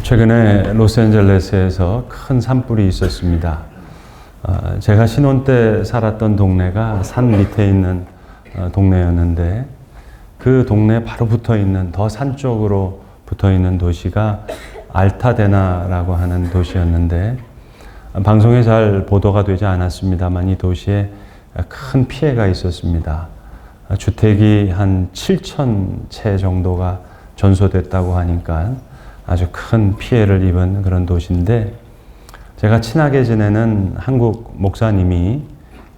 최근에 로스앤젤레스에서 큰 산불이 있었습니다. 제가 신혼 때 살았던 동네가 산 밑에 있는 동네였는데 그 동네에 바로 붙어 있는 더 산 쪽으로 붙어 있는 도시가 알타데나라고 하는 도시였는데 방송에 잘 보도가 되지 않았습니다만 이 도시에 큰 피해가 있었습니다. 주택이 한 7,000채 정도가 전소됐다고 하니까 아주 큰 피해를 입은 그런 도시인데 제가 친하게 지내는 한국 목사님이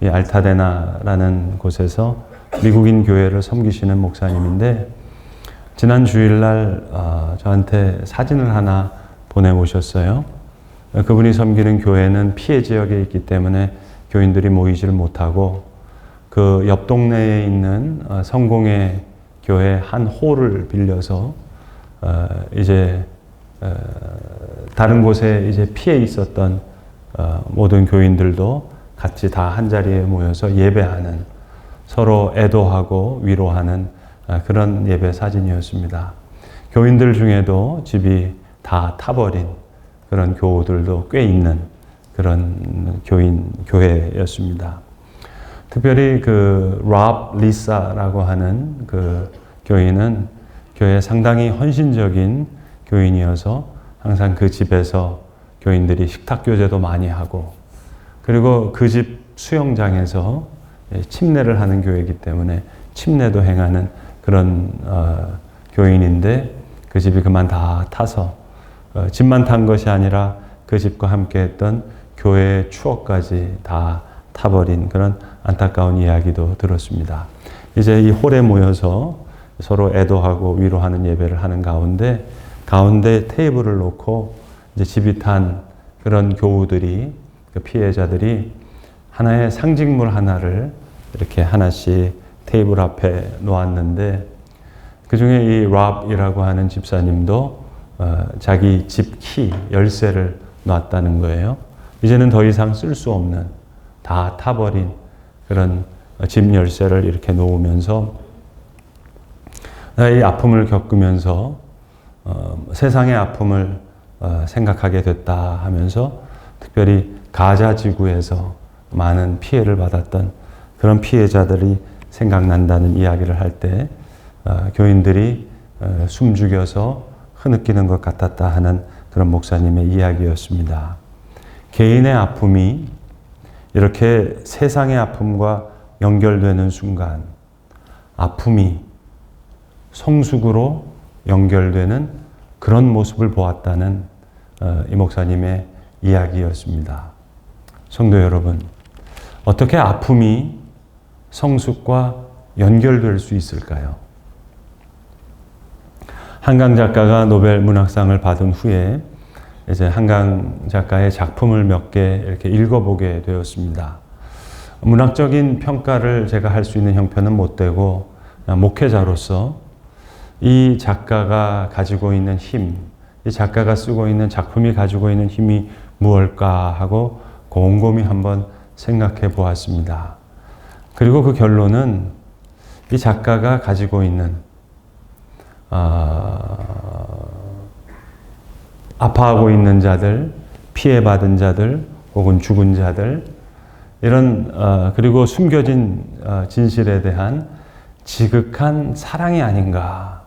이 알타데나라는 곳에서 미국인 교회를 섬기시는 목사님인데 지난 주일날 저한테 사진을 하나 보내오셨어요. 그분이 섬기는 교회는 피해 지역에 있기 때문에 교인들이 모이지를 못하고 그 옆 동네에 있는 성공회 교회 한 홀을 빌려서 이제 다른 곳에 이제 피해 있었던 모든 교인들도 같이 다 한 자리에 모여서 예배하는, 서로 애도하고 위로하는 그런 예배 사진이었습니다. 교인들 중에도 집이 다 타버린 그런 교우들도 꽤 있는 그런 교회였습니다. 특별히 그 랍 리사라고 하는 그 교인은 교회에 상당히 헌신적인 교인이어서 항상 그 집에서 교인들이 식탁 교제도 많이 하고, 그리고 그 집 수영장에서 침례를 하는 교회이기 때문에 침례도 행하는 그런 교인인데 그 집이 그만 다 타서 집만 탄 것이 아니라 그 집과 함께 했던 교회의 추억까지 다 타버린 그런 안타까운 이야기도 들었습니다. 이제 이 홀에 모여서 서로 애도하고 위로하는 예배를 하는 가운데 테이블을 놓고 이제 집이 탄 그런 교우들이, 그 피해자들이 하나의 상징물 하나를 이렇게 하나씩 테이블 앞에 놓았는데 그 중에 이 랍이라고 하는 집사님도 자기 집 키, 열쇠를 놨다는 거예요. 이제는 더 이상 쓸 수 없는, 다 타버린 그런 집 열쇠를 이렇게 놓으면서 나의 아픔을 겪으면서 세상의 아픔을 생각하게 됐다 하면서 특별히 가자 지구에서 많은 피해를 받았던 그런 피해자들이 생각난다는 이야기를 할 때 교인들이 숨죽여서 흐느끼는 것 같았다 하는 그런 목사님의 이야기였습니다. 개인의 아픔이 이렇게 세상의 아픔과 연결되는 순간 아픔이 성숙으로 연결되는 그런 모습을 보았다는 이 목사님의 이야기였습니다. 성도 여러분, 어떻게 아픔이 성숙과 연결될 수 있을까요? 한강 작가가 노벨 문학상을 받은 후에 이제 한강 작가의 작품을 몇 개 이렇게 읽어보게 되었습니다. 문학적인 평가를 제가 할 수 있는 형편은 못 되고 목회자로서 이 작가가 가지고 있는 힘, 이 작가가 쓰고 있는 작품이 가지고 있는 힘이 무엇일까 하고 곰곰이 한번 생각해 보았습니다. 그리고 그 결론은 이 작가가 가지고 있는 아파하고 있는 자들, 피해받은 자들, 혹은 죽은 자들, 이런 그리고 숨겨진 진실에 대한 지극한 사랑이 아닌가,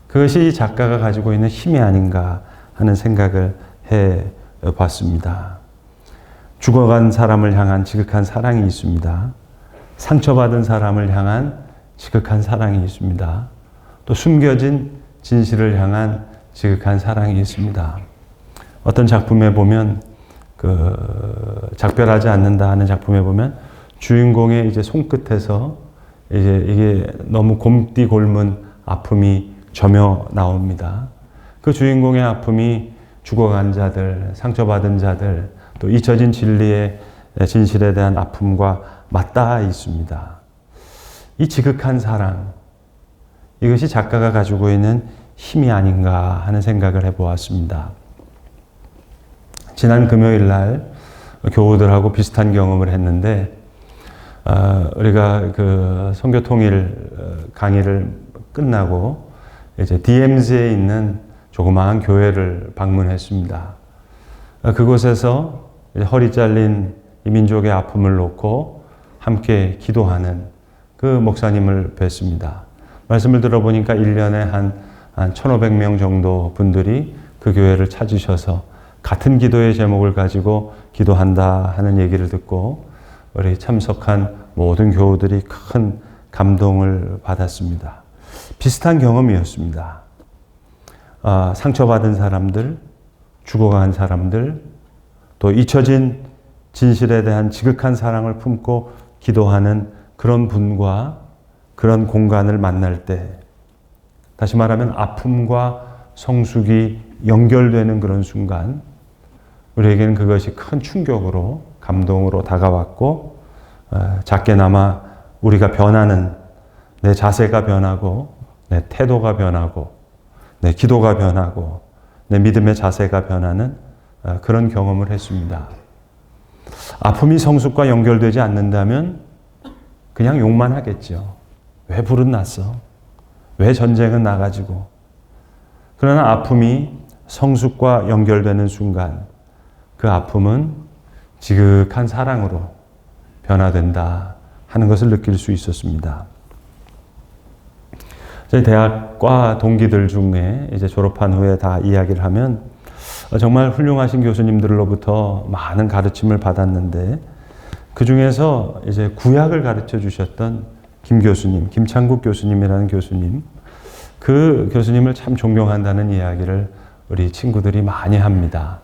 그것이 이 작가가 가지고 있는 힘이 아닌가 하는 생각을 해 봤습니다. 죽어간 사람을 향한 지극한 사랑이 있습니다. 상처받은 사람을 향한 지극한 사랑이 있습니다. 또 숨겨진 진실을 향한 지극한 사랑이 있습니다. 어떤 작품에 보면 작별하지 않는다 하는 작품에 보면 주인공의 이제 손끝에서 이제 이게 너무 곰띠 곪은 아픔이 저며 나옵니다. 그 주인공의 아픔이 죽어간 자들, 상처받은 자들, 또 잊혀진 진리의 진실에 대한 아픔과 맞닿아 있습니다. 이 지극한 사랑, 이것이 작가가 가지고 있는 힘이 아닌가 하는 생각을 해보았습니다. 지난 금요일 날 교우들하고 비슷한 경험을 했는데 우리가 그 선교 통일 강의를 끝나고 이제 DMZ에 있는 조그마한 교회를 방문했습니다. 그곳에서 허리 잘린 이 민족의 아픔을 놓고 함께 기도하는 그 목사님을 뵀습니다. 말씀을 들어보니까 1년에 한 1,500명 정도 분들이 그 교회를 찾으셔서 같은 기도의 제목을 가지고 기도한다 하는 얘기를 듣고 우리 참석한 모든 교우들이 큰 감동을 받았습니다. 비슷한 경험이었습니다. 상처받은 사람들, 죽어간 사람들, 또 잊혀진 진실에 대한 지극한 사랑을 품고 기도하는 그런 분과 그런 공간을 만날 때, 다시 말하면 아픔과 성숙이 연결되는 그런 순간, 우리에게는 그것이 큰 충격으로, 감동으로 다가왔고, 작게나마 우리가 변하는, 내 자세가 변하고, 내 태도가 변하고, 내 기도가 변하고, 내 믿음의 자세가 변하는 그런 경험을 했습니다. 아픔이 성숙과 연결되지 않는다면 그냥 욕만 하겠죠. 왜 불은 났어? 왜 전쟁은 나가지고? 그러나 아픔이 성숙과 연결되는 순간 그 아픔은 지극한 사랑으로 변화된다 하는 것을 느낄 수 있었습니다. 저희 대학과 동기들 중에 이제 졸업한 후에 다 이야기를 하면 정말 훌륭하신 교수님들로부터 많은 가르침을 받았는데 그 중에서 이제 구약을 가르쳐 주셨던 김 교수님, 김창국 교수님이라는 교수님, 그 교수님을 참 존경한다는 이야기를 우리 친구들이 많이 합니다.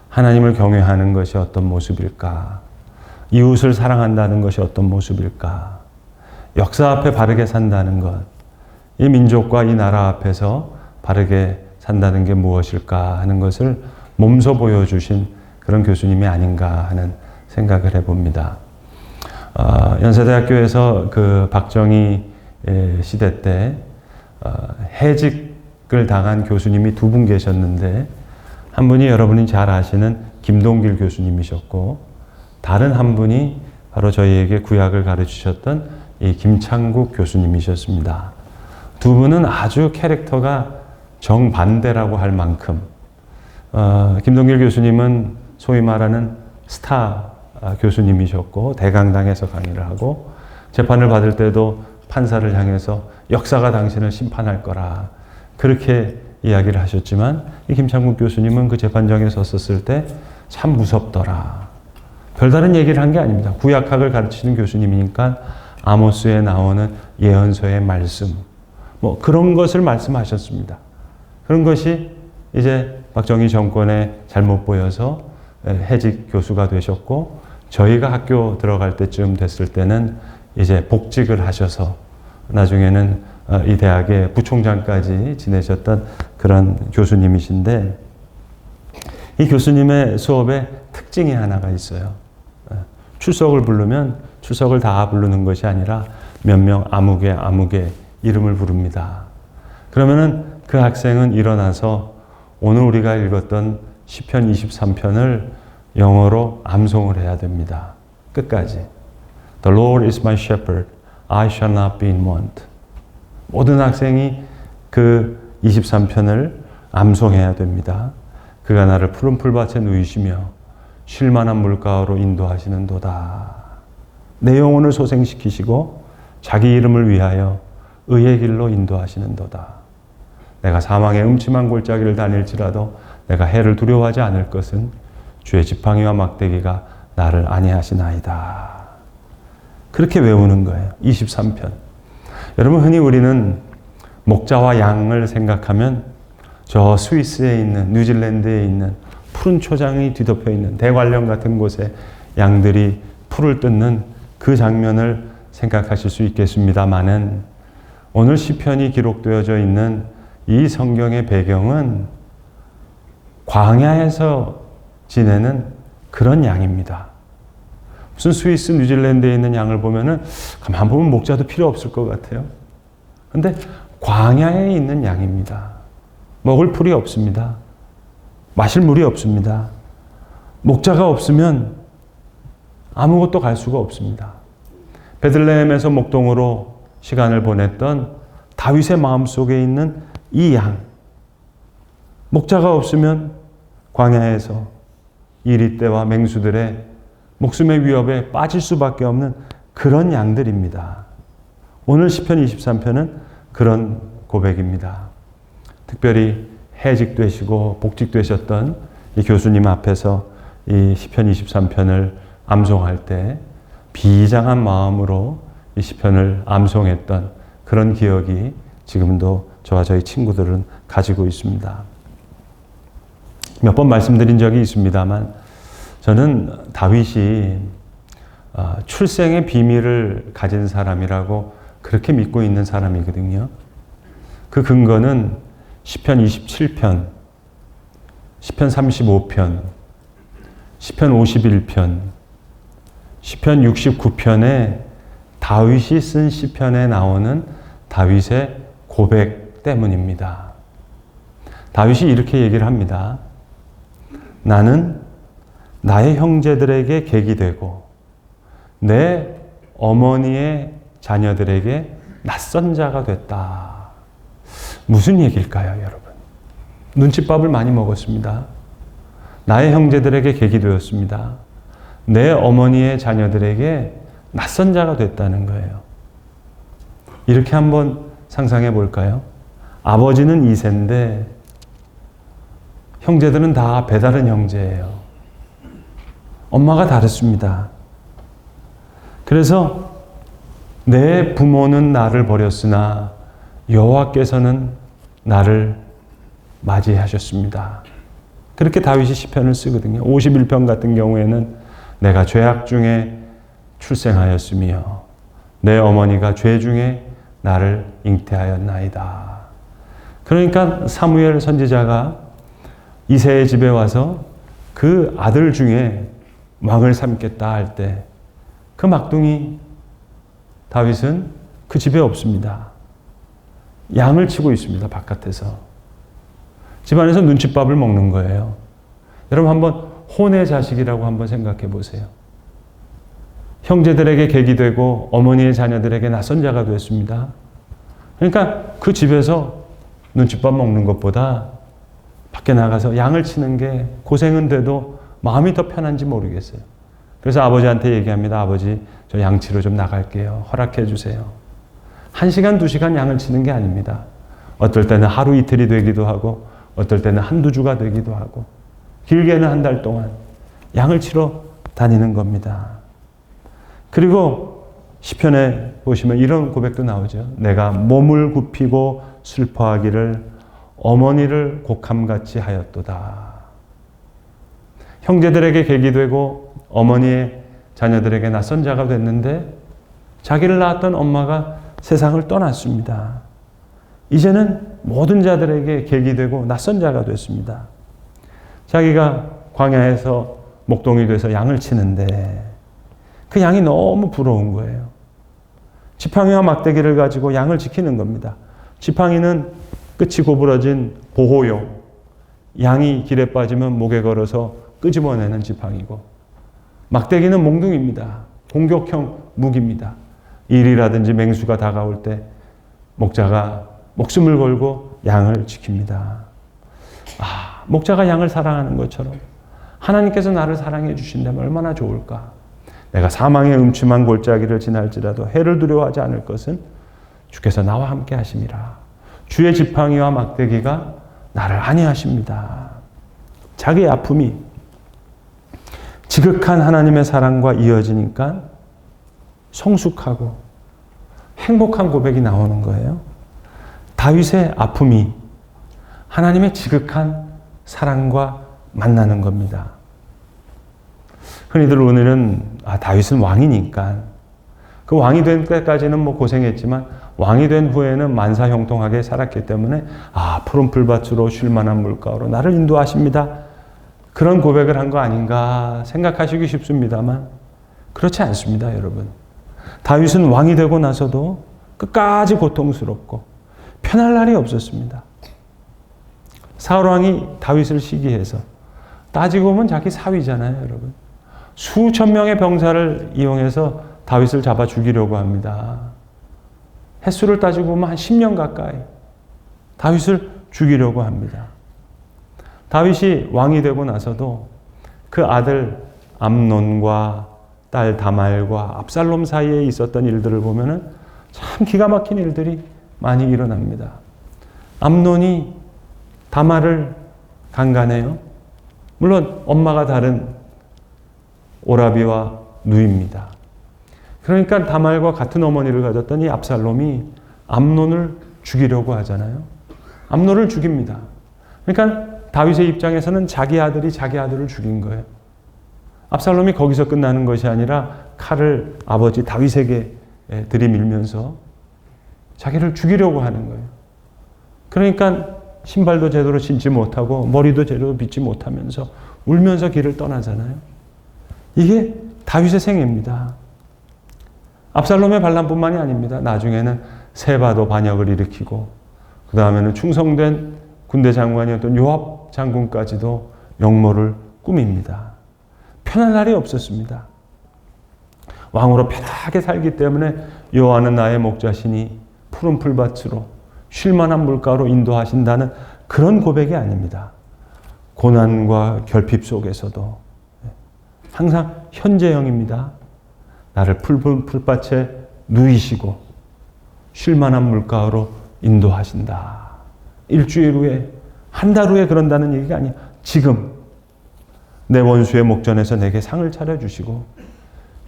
하나님을 경외하는 것이 어떤 모습일까? 이웃을 사랑한다는 것이 어떤 모습일까? 역사 앞에 바르게 산다는 것, 이 민족과 이 나라 앞에서 바르게 산다는 게 무엇일까 하는 것을 몸소 보여주신 그런 교수님이 아닌가 하는 생각을 해봅니다. 연세대학교에서 그 박정희 시대 때 해직을 당한 교수님이 두 분 계셨는데 한 분이 여러분이 잘 아시는 김동길 교수님이셨고 다른 한 분이 바로 저희에게 구약을 가르치셨던 이 김창국 교수님이셨습니다. 두 분은 아주 캐릭터가 정반대라고 할 만큼 김동길 교수님은 소위 말하는 스타 교수님이셨고 대강당에서 강의를 하고 재판을 받을 때도 판사를 향해서 역사가 당신을 심판할 거라 그렇게 이야기를 하셨지만 이 김창국 교수님은 그 재판정에 섰었을 때 참 무섭더라. 별다른 얘기를 한 게 아닙니다. 구약학을 가르치는 교수님이니까 아모스에 나오는 예언서의 말씀 뭐 그런 것을 말씀하셨습니다. 그런 것이 이제 박정희 정권에 잘못 보여서 해직 교수가 되셨고 저희가 학교 들어갈 때쯤 됐을 때는 이제 복직을 하셔서 나중에는 이 대학의 부총장까지 지내셨던 그런 교수님이신데 이 교수님의 수업에 특징이 하나가 있어요. 출석을 부르면 출석을 다 부르는 것이 아니라 몇 명 아무개 이름을 부릅니다. 그러면은 그 학생은 일어나서 오늘 우리가 읽었던 시편 23편을 영어로 암송을 해야 됩니다. 끝까지. The Lord is my shepherd, I shall not be in want. 모든 학생이 그 23편을 암송해야 됩니다. 그가 나를 푸른 풀밭에 누이시며 쉴 만한 물가로 인도하시는도다. 내 영혼을 소생시키시고 자기 이름을 위하여 의의 길로 인도하시는도다. 내가 사망의 음침한 골짜기를 다닐지라도 내가 해를 두려워하지 않을 것은 주의 지팡이와 막대기가 나를 안위하시나이다. 그렇게 외우는 거예요. 23편. 여러분 흔히 우리는 목자와 양을 생각하면 저 스위스에 있는 뉴질랜드에 있는 푸른 초장이 뒤덮여 있는 대관령 같은 곳에 양들이 풀을 뜯는 그 장면을 생각하실 수 있겠습니다마는 오늘 시편이 기록되어져 있는 이 성경의 배경은 광야에서 지내는 그런 양입니다. 무슨 스위스, 뉴질랜드에 있는 양을 보면은 가만 보면 목자도 필요 없을 것 같아요. 근데 광야에 있는 양입니다. 먹을 풀이 없습니다. 마실 물이 없습니다. 목자가 없으면 아무것도 갈 수가 없습니다. 베들레헴에서 목동으로 시간을 보냈던 다윗의 마음속에 있는 이 양, 목자가 없으면 광야에서 이리떼와 맹수들의 목숨의 위협에 빠질 수밖에 없는 그런 양들입니다. 오늘 시편 23편은 그런 고백입니다. 특별히 해직되시고 복직되셨던 이 교수님 앞에서 이 시편 23편을 암송할 때 비장한 마음으로 이 시편을 암송했던 그런 기억이 지금도 저와 저희 친구들은 가지고 있습니다. 몇 번 말씀드린 적이 있습니다만 저는 다윗이 출생의 비밀을 가진 사람이라고 그렇게 믿고 있는 사람이거든요. 그 근거는 시편 27편, 시편 35편, 시편 51편, 시편 69편에 다윗이 쓴 시편에 나오는 다윗의 고백 때문입니다. 다윗이 이렇게 얘기를 합니다. 나는 나의 형제들에게 객이 되고 내 어머니의 자녀들에게 낯선 자가 됐다. 무슨 얘기일까요, 여러분? 눈칫밥을 많이 먹었습니다. 나의 형제들에게 객이 되었습니다. 내 어머니의 자녀들에게 낯선 자가 됐다는 거예요. 이렇게 한번 상상해 볼까요? 아버지는 2세인데 형제들은 다 배다른 형제예요. 엄마가 다르습니다. 그래서 내 부모는 나를 버렸으나 여호와께서는 나를 맞이하셨습니다. 그렇게 다윗이 시편을 쓰거든요. 51편 같은 경우에는 내가 죄악 중에 출생하였으며 내 어머니가 죄 중에 나를 잉태하였나이다. 그러니까 사무엘 선지자가 이새의 집에 와서 그 아들 중에 왕을 삼겠다 할 때 그 막둥이 다윗은 그 집에 없습니다. 양을 치고 있습니다. 바깥에서. 집안에서 눈칫밥을 먹는 거예요. 여러분 한번 혼의 자식이라고 한번 생각해 보세요. 형제들에게 객이 되고 어머니의 자녀들에게 낯선 자가 됐습니다. 그러니까 그 집에서 눈칫밥 먹는 것보다 밖에 나가서 양을 치는 게 고생은 돼도 마음이 더 편한지 모르겠어요. 그래서 아버지한테 얘기합니다. 아버지, 저 양치로 좀 나갈게요. 허락해 주세요. 1시간, 2시간 양을 치는 게 아닙니다. 어떨 때는 하루 이틀이 되기도 하고 어떨 때는 한두 주가 되기도 하고 길게는 한 달 동안 양을 치러 다니는 겁니다. 그리고 시편에 보시면 이런 고백도 나오죠. 내가 몸을 굽히고 슬퍼하기를 어머니를 곡함같이 하였도다. 형제들에게 객이 되고 어머니의 자녀들에게 낯선 자가 됐는데 자기를 낳았던 엄마가 세상을 떠났습니다. 이제는 모든 자들에게 객이 되고 낯선 자가 됐습니다. 자기가 광야에서 목동이 돼서 양을 치는데 그 양이 너무 부러운 거예요. 지팡이와 막대기를 가지고 양을 지키는 겁니다. 지팡이는 끝이 고부러진 보호용, 양이 길에 빠지면 목에 걸어서 끄집어내는 지팡이고 막대기는 몽둥이입니다. 공격형 무기입니다. 일이라든지 맹수가 다가올 때 목자가 목숨을 걸고 양을 지킵니다. 목자가 양을 사랑하는 것처럼 하나님께서 나를 사랑해 주신다면 얼마나 좋을까. 내가 사망의 음침한 골짜기를 지날지라도 해를 두려워하지 않을 것은 주께서 나와 함께 하심이라. 주의 지팡이와 막대기가 나를 안위하십니다. 자기의 아픔이 지극한 하나님의 사랑과 이어지니까 성숙하고 행복한 고백이 나오는 거예요. 다윗의 아픔이 하나님의 지극한 사랑과 만나는 겁니다. 흔히들 오늘은 다윗은 왕이니까 그 왕이 된 때까지는 뭐 고생했지만 왕이 된 후에는 만사형통하게 살았기 때문에 푸른 풀밭으로 쉴 만한 물가로 나를 인도하십니다. 그런 고백을 한 거 아닌가 생각하시기 쉽습니다만 그렇지 않습니다, 여러분. 다윗은 왕이 되고 나서도 끝까지 고통스럽고 편할 날이 없었습니다. 사울 왕이 다윗을 시기해서 따지고 보면 자기 사위잖아요, 여러분. 수천 명의 병사를 이용해서 다윗을 잡아 죽이려고 합니다. 횟수를 따지고 보면 한 10년 가까이 다윗을 죽이려고 합니다. 다윗이 왕이 되고 나서도 그 아들 암논과 딸 다말과 압살롬 사이에 있었던 일들을 보면은 참 기가 막힌 일들이 많이 일어납니다. 암논이 다말을 강간해요. 물론 엄마가 다른 오라비와 누이입니다. 그러니까 다말과 같은 어머니를 가졌던 이 압살롬이 암논을 죽이려고 하잖아요. 암논을 죽입니다. 그러니까 다윗의 입장에서는 자기 아들이 자기 아들을 죽인 거예요. 압살롬이 거기서 끝나는 것이 아니라 칼을 아버지 다윗에게 들이밀면서 자기를 죽이려고 하는 거예요. 그러니까 신발도 제대로 신지 못하고 머리도 제대로 빗지 못하면서 울면서 길을 떠나잖아요. 이게 다윗의 생애입니다. 압살롬의 반란뿐만이 아닙니다. 나중에는 세바도 반역을 일으키고 그 다음에는 충성된 군대 장관이었던 요압 장군까지도 역모를 꾸밉니다. 편할 날이 없었습니다. 왕으로 편하게 살기 때문에 여호와는 나의 목자시니 푸른 풀밭으로 쉴만한 물가로 인도하신다는 그런 고백이 아닙니다. 고난과 결핍 속에서도 항상 현재형입니다. 나를 푸른 풀밭에 누이시고 쉴만한 물가로 인도하신다. 일주일 후에, 한 달 후에 그런다는 얘기가 아니야. 지금 내 원수의 목전에서 내게 상을 차려주시고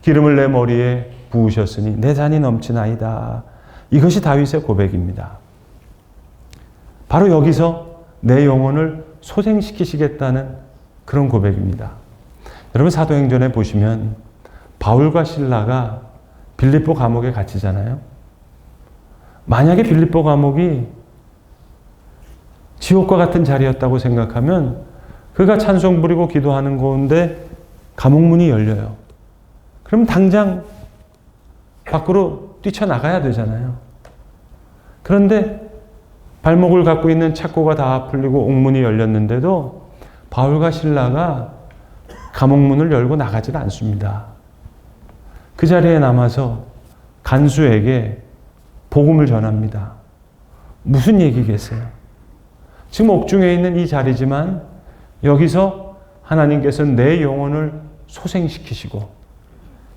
기름을 내 머리에 부으셨으니 내 잔이 넘치나이다. 이것이 다윗의 고백입니다. 바로 여기서 내 영혼을 소생시키시겠다는 그런 고백입니다. 여러분 사도행전에 보시면 바울과 실라가 빌립보 감옥에 갇히잖아요. 만약에 빌립보 감옥이 지옥과 같은 자리였다고 생각하면 그가 찬송 부리고 기도하는 가운데 감옥문이 열려요. 그럼 당장 밖으로 뛰쳐나가야 되잖아요. 그런데 발목을 갖고 있는 착고가 다 풀리고 옥문이 열렸는데도 바울과 실라가 감옥문을 열고 나가질 않습니다. 그 자리에 남아서 간수에게 복음을 전합니다. 무슨 얘기겠어요? 지금 옥중에 있는 이 자리지만 여기서 하나님께서 내 영혼을 소생시키시고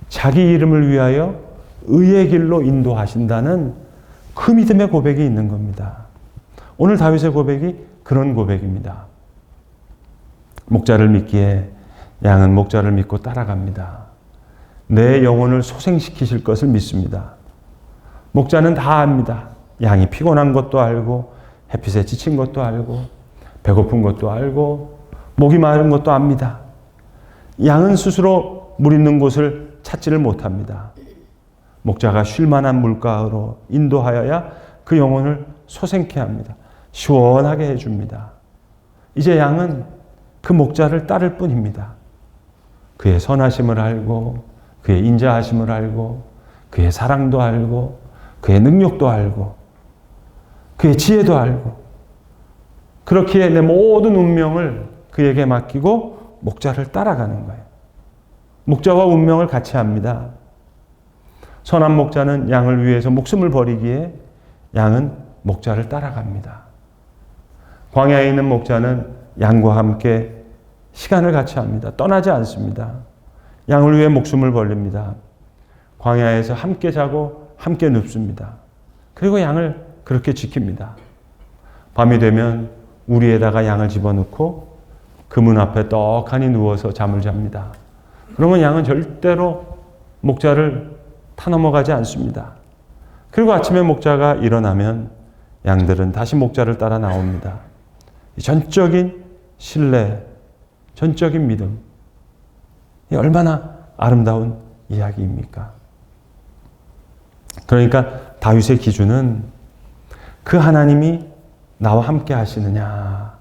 자기 이름을 위하여 의의 길로 인도하신다는 그 믿음의 고백이 있는 겁니다. 오늘 다윗의 고백이 그런 고백입니다. 목자를 믿기에 양은 목자를 믿고 따라갑니다. 내 영혼을 소생시키실 것을 믿습니다. 목자는 다 압니다. 양이 피곤한 것도 알고 햇빛에 지친 것도 알고 배고픈 것도 알고 목이 마른 것도 압니다. 양은 스스로 물 있는 곳을 찾지를 못합니다. 목자가 쉴 만한 물가로 인도하여야 그 영혼을 소생케 합니다. 시원하게 해줍니다. 이제 양은 그 목자를 따를 뿐입니다. 그의 선하심을 알고 그의 인자하심을 알고 그의 사랑도 알고 그의 능력도 알고 그의 지혜도 알고 그렇기에 내 모든 운명을 그에게 맡기고 목자를 따라가는 거예요. 목자와 운명을 같이 합니다. 선한 목자는 양을 위해서 목숨을 버리기에 양은 목자를 따라갑니다. 광야에 있는 목자는 양과 함께 시간을 같이 합니다. 떠나지 않습니다. 양을 위해 목숨을 벌립니다. 광야에서 함께 자고 함께 눕습니다. 그리고 양을 그렇게 지킵니다. 밤이 되면 우리에다가 양을 집어넣고 그 문 앞에 떡하니 누워서 잠을 잡니다. 그러면 양은 절대로 목자를 타넘어가지 않습니다. 그리고 아침에 목자가 일어나면 양들은 다시 목자를 따라 나옵니다. 전적인 신뢰, 전적인 믿음. 이 얼마나 아름다운 이야기입니까? 그러니까 다윗의 기준은 그 하나님이 나와 함께 하시느냐,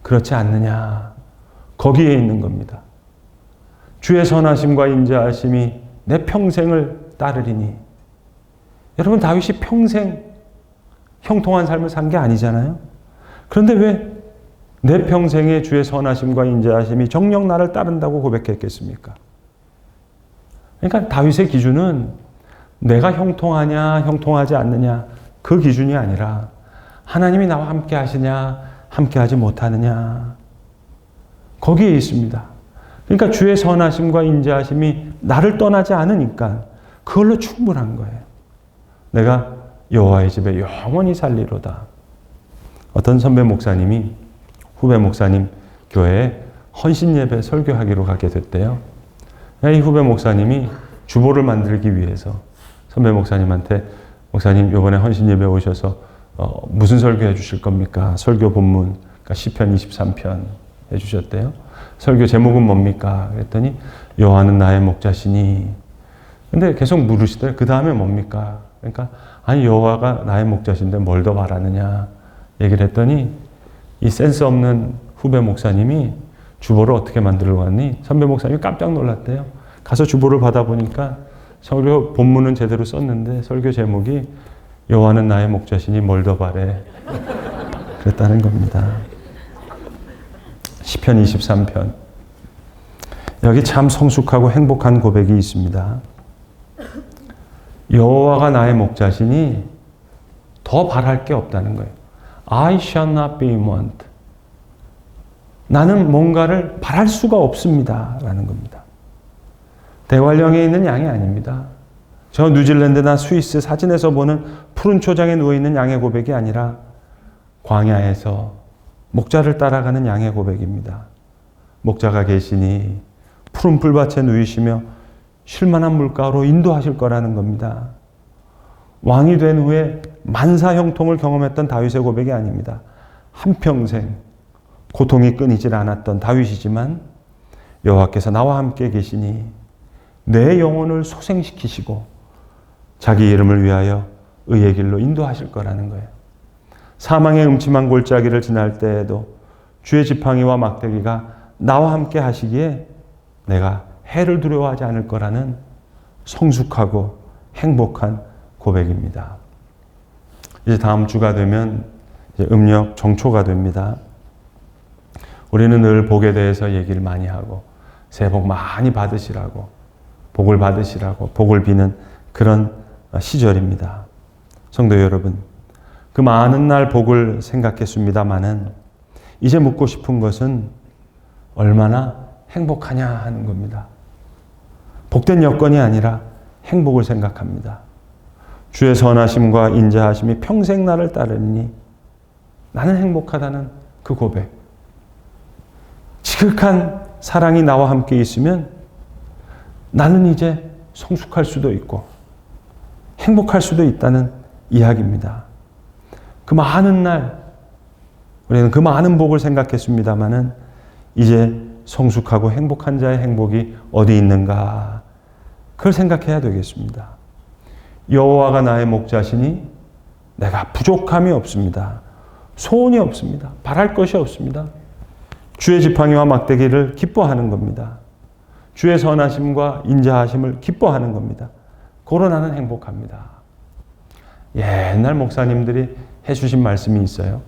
그렇지 않느냐, 거기에 있는 겁니다. 주의 선하심과 인자하심이 내 평생을 따르리니. 여러분 다윗이 평생 형통한 삶을 산 게 아니잖아요. 그런데 왜 내 평생에 주의 선하심과 인자하심이 정녕 나를 따른다고 고백했겠습니까? 그러니까 다윗의 기준은 내가 형통하냐 형통하지 않느냐 그 기준이 아니라 하나님이 나와 함께 하시냐 함께 하지 못하느냐 거기에 있습니다. 그러니까 주의 선하심과 인자하심이 나를 떠나지 않으니까 그걸로 충분한 거예요. 내가 여호와의 집에 영원히 살리로다. 어떤 선배 목사님이 후배 목사님 교회에 헌신 예배 설교하기로 가게 됐대요. 이 후배 목사님이 주보를 만들기 위해서 선배 목사님한테 목사님 이번에 헌신 예배 오셔서 무슨 설교해 주실 겁니까? 설교 본문 그러니까 시편 23편 해주셨대요. 설교 제목은 뭡니까? 그랬더니 여호와는 나의 목자시니. 근데 계속 물으시더래요. 그 다음에 뭡니까? 그러니까 아니 여호와가 나의 목자신데 뭘 더 바라느냐 얘기를 했더니 이 센스 없는 후배 목사님이 주보를 어떻게 만들어 왔니? 선배 목사님이 깜짝 놀랐대요. 가서 주보를 받아보니까 설교 본문은 제대로 썼는데 설교 제목이 여호와는 나의 목자시니 뭘 더 바래. 그랬다는 겁니다. 시편 23편. 여기 참 성숙하고 행복한 고백이 있습니다. 여호와가 나의 목자시니 더 바랄 게 없다는 거예요. I shall not be in want. 나는 뭔가를 바랄 수가 없습니다. 라는 겁니다. 대관령에 있는 양이 아닙니다. 저 뉴질랜드나 스위스 사진에서 보는 푸른 초장에 누워있는 양의 고백이 아니라 광야에서 목자를 따라가는 양의 고백입니다. 목자가 계시니 푸른 풀밭에 누이시며 쉴만한 물가로 인도하실 거라는 겁니다. 왕이 된 후에 만사 형통을 경험했던 다윗의 고백이 아닙니다. 한평생 고통이 끊이질 않았던 다윗이지만 여호와께서 나와 함께 계시니 내 영혼을 소생시키시고 자기 이름을 위하여 의의 길로 인도하실 거라는 거예요. 사망의 음침한 골짜기를 지날 때에도 주의 지팡이와 막대기가 나와 함께 하시기에 내가 해를 두려워하지 않을 거라는 성숙하고 행복한 고백입니다. 이제 다음 주가 되면 이제 음력 정초가 됩니다. 우리는 늘 복에 대해서 얘기를 많이 하고 새해 복 많이 받으시라고 복을 받으시라고 복을 비는 그런 시절입니다. 성도 여러분, 그 많은 날 복을 생각했습니다마는 이제 묻고 싶은 것은 얼마나 행복하냐 하는 겁니다. 복된 여건이 아니라 행복을 생각합니다. 주의 선하심과 인자하심이 평생 나를 따르니 나는 행복하다는 그 고백. 지극한 사랑이 나와 함께 있으면 나는 이제 성숙할 수도 있고 행복할 수도 있다는 이야기입니다. 그 많은 날 우리는 그 많은 복을 생각했습니다마는 이제 성숙하고 행복한 자의 행복이 어디 있는가 그걸 생각해야 되겠습니다. 여호와가 나의 목자시니 내가 부족함이 없습니다. 소원이 없습니다. 바랄 것이 없습니다. 주의 지팡이와 막대기를 기뻐하는 겁니다. 주의 선하심과 인자하심을 기뻐하는 겁니다. 그로 나는 행복합니다. 옛날 목사님들이 해주신 말씀이 있어요.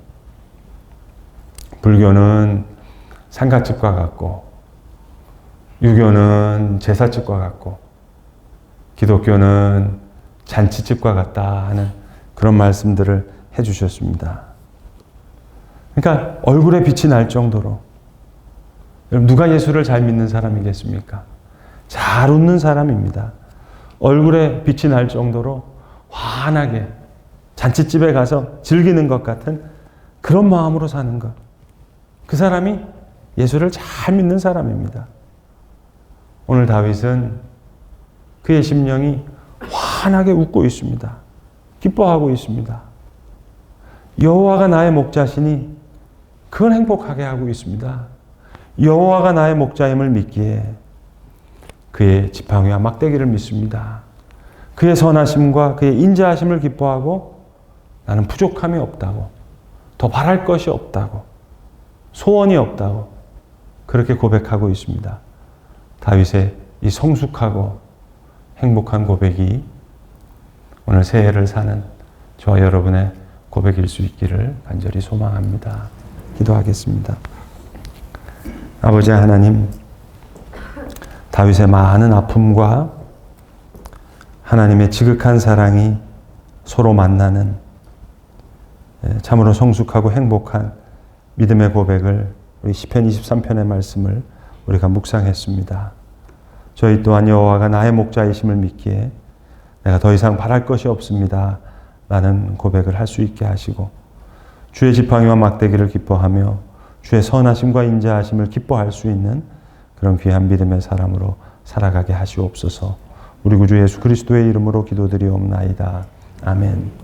불교는 상가집과 같고 유교는 제사집과 같고 기독교는 잔치집과 같다 하는 그런 말씀들을 해주셨습니다. 그러니까 얼굴에 빛이 날 정도로 누가 예수를 잘 믿는 사람이겠습니까? 잘 웃는 사람입니다. 얼굴에 빛이 날 정도로 환하게 잔치집에 가서 즐기는 것 같은 그런 마음으로 사는 것. 그 사람이 예수를 잘 믿는 사람입니다. 오늘 다윗은 그의 심령이 환하게 웃고 있습니다. 기뻐하고 있습니다. 여호와가 나의 목자시니 그건 행복하게 하고 있습니다. 여호와가 나의 목자임을 믿기에 그의 지팡이와 막대기를 믿습니다. 그의 선하심과 그의 인자하심을 기뻐하고 나는 부족함이 없다고, 더 바랄 것이 없다고, 소원이 없다고 그렇게 고백하고 있습니다. 다윗의 이 성숙하고 행복한 고백이 오늘 새해를 사는 저와 여러분의 고백일 수 있기를 간절히 소망합니다. 기도하겠습니다. 아버지 하나님, 다윗의 많은 아픔과 하나님의 지극한 사랑이 서로 만나는 참으로 성숙하고 행복한 믿음의 고백을 우리 시편 23편의 말씀을 우리가 묵상했습니다. 저희 또한 여호와가 나의 목자이심을 믿기에 내가 더 이상 바랄 것이 없습니다 라는 고백을 할 수 있게 하시고, 주의 지팡이와 막대기를 기뻐하며 주의 선하심과 인자하심을 기뻐할 수 있는 그런 귀한 믿음의 사람으로 살아가게 하시옵소서. 우리 구주 예수 그리스도의 이름으로 기도드리옵나이다. 아멘.